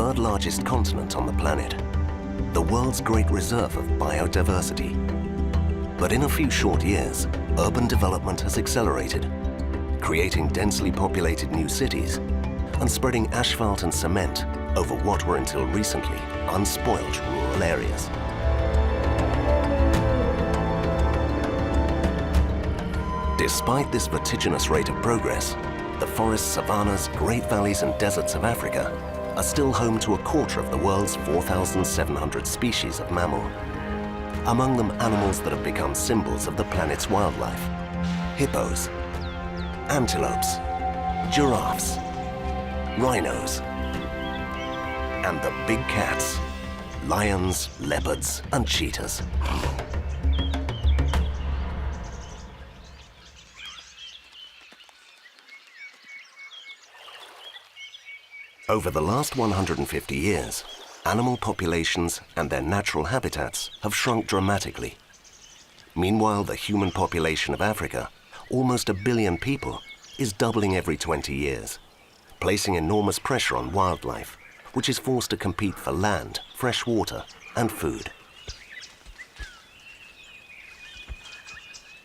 third largest continent on the planet, the world's great reserve of biodiversity. But in a few short years, urban development has accelerated, creating densely populated new cities and spreading asphalt and cement over what were until recently unspoilt rural areas. Despite this vertiginous rate of progress, the forests, savannas, great valleys and deserts of Africa are still home to a quarter of the world's 4,700 species of mammal. Among them, animals that have become symbols of the planet's wildlife: hippos, antelopes, giraffes, rhinos, and the big cats, lions, leopards, and cheetahs. Over the last 150 years, animal populations and their natural habitats have shrunk dramatically. Meanwhile, the human population of Africa, almost 1 billion people, is doubling every 20 years, placing enormous pressure on wildlife, which is forced to compete for land, fresh water, and food.